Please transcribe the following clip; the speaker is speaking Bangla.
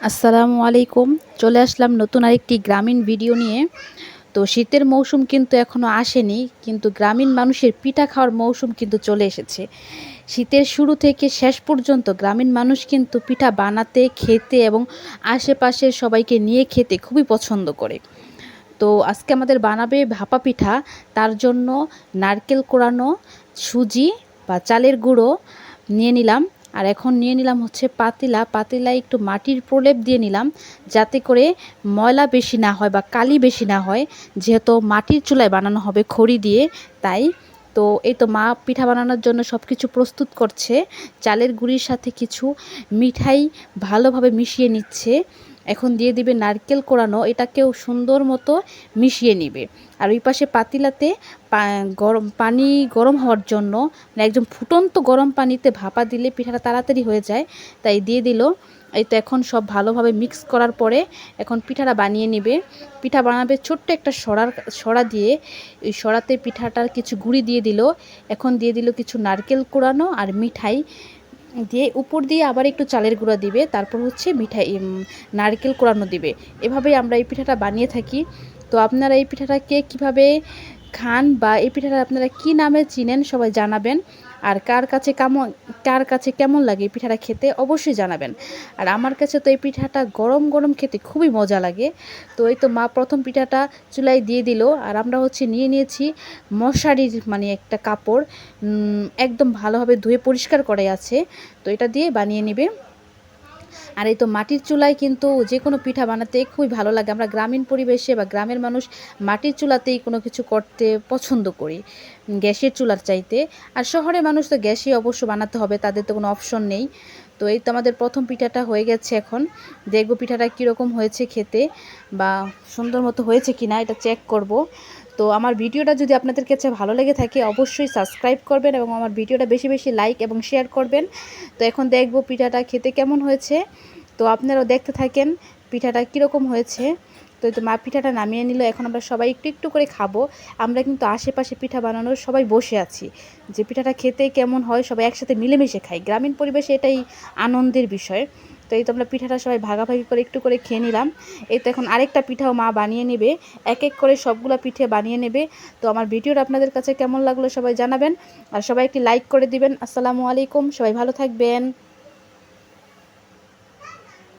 আসসালামু আলাইকুম। চলে আসলাম নতুন আরেকটি গ্রামীণ ভিডিও নিয়ে। তো শীতের মৌসুম কিন্তু এখনও আসেনি, কিন্তু গ্রামীণ মানুষের পিঠা খাওয়ার মৌসুম কিন্তু চলে এসেছে। শীতের শুরু থেকে শেষ পর্যন্ত গ্রামীণ মানুষ কিন্তু পিঠা বানাতে, খেতে এবং আশেপাশের সবাইকে নিয়ে খেতে খুবই পছন্দ করে। তো আজকে আমাদের বানাবে ভাপা পিঠা। তার জন্য নারকেল কোড়ানো, সুজি বা চালের গুঁড়ো নিয়ে নিলাম। আর এখন নিয়ে নিলাম হচ্ছে পাতিলায় একটু মাটির প্রলেপ দিয়ে নিলাম, যাতে করে ময়লা বেশি না হয় বা কালি বেশি না হয়, যেহেতু মাটির চুলায় বানানো হবে খড়ি দিয়ে। তাই তো এই তো মা পিঠা বানানোর জন্য সব কিছু প্রস্তুত করছে। চালের গুঁড়ির সাথে কিছু মিঠাই ভালোভাবে মিশিয়ে নিচ্ছে। এখন দিয়ে দিবে নারকেল কোড়ানো, এটাকেও সুন্দর মতো মিশিয়ে নিবে। আর ওই পাশে পাতিলাতে পানি গরম হওয়ার জন্য, মানে একদম ফুটন্ত গরম পানিতে ভাপা দিলে পিঠাটা তাড়াতাড়ি হয়ে যায়, তাই দিয়ে দিল। এই তো এখন সব ভালোভাবে মিক্স করার পরে এখন পিঠাটা বানিয়ে নিবে। পিঠা বানাবে ছোট্ট একটা সরা দিয়ে। ওই সরাতে পিঠাটার কিছু গুঁড়ি দিয়ে দিল। এখন দিয়ে দিল কিছু নারকেল কোড়ানো আর মিঠাই দিয়ে, উপর দিয়ে আবার একটু চালের গুঁড়া দিবে, তারপর হচ্ছে নারকেল কোড়ানো দিবে। এভাবেই আমরা এই পিঠাটা বানিয়ে থাকি। তো আপনারা এই পিঠাটাকে কীভাবে খান বা এই পিঠাটা আপনারা কী নামে চিনেন সবাই জানাবেন। আর কার কাছে কেমন লাগে এই পিঠাটা খেতে অবশ্যই জানাবেন। আর আমার কাছে তো এই পিঠাটা গরম গরম খেতে খুবই মজা লাগে। তো এই তো মা প্রথম পিঠাটা চুলায় দিয়ে দিল। আর আমরা হচ্ছে নিয়ে নিয়েছি মশারির মানে একটা কাপড়, একদম ভালোভাবে ধুয়ে পরিষ্কার করে আছে। তো এটা দিয়ে বানিয়ে নেবে। আর এই তো মাটির চুলায় কিন্তু যে কোনো পিঠা বানাতে খুবই ভালো লাগে। আমরা গ্রামীণ পরিবেশে বা গ্রামের মানুষ মাটির চুলাতেই কোনো কিছু করতে পছন্দ করি গ্যাসের চুলার চাইতে। আর শহরের মানুষ তো গ্যাসেই অবশ্য বানাতে হবে, তাদের তো কোনো অপশন নেই। তো এই তো আমাদের প্রথম পিঠাটা হয়ে গেছে। এখন দেখব পিঠাটা কীরকম হয়েছে খেতে, বা সুন্দর মতো হয়েছে কি না এটা চেক করব। তো আমার ভিডিওটা যদি আপনাদের কাছে ভালো লেগে থাকে অবশ্যই সাবস্ক্রাইব করবেন এবং আমার ভিডিওটা বেশি বেশি লাইক এবং শেয়ার করবেন। তো এখন দেখব পিঠাটা খেতে কেমন হয়েছে। তো আপনারাও দেখতে থাকেন পিঠাটা কীরকম হয়েছে। তো এই তো মা পিঠাটা নামিয়ে নিল। এখন আমরা সবাই একটু একটু করে খাবো। আমরা কিন্তু আশেপাশে পিঠা বানানোর সবাই বসে আছি, যে পিঠাটা খেতে কেমন হয় সবাই একসাথে মিলেমিশে খাই। গ্রামীণ পরিবেশে এটাই আনন্দের বিষয়। তো এই তো আমরা পিঠাটা সবাই ভাগাভাগি করে একটু করে খেয়ে নিলাম। এই তো এখন আরেকটা পিঠাও মা বানিয়ে নেবে, এক এক করে সবগুলো পিঠে বানিয়ে নেবে। তো আমার ভিডিওটা আপনাদের কাছে কেমন লাগলো সবাই জানাবেন, আর সবাই একটি লাইক করে দিবেন। আসসালামু আলাইকুম, সবাই ভালো থাকবেন।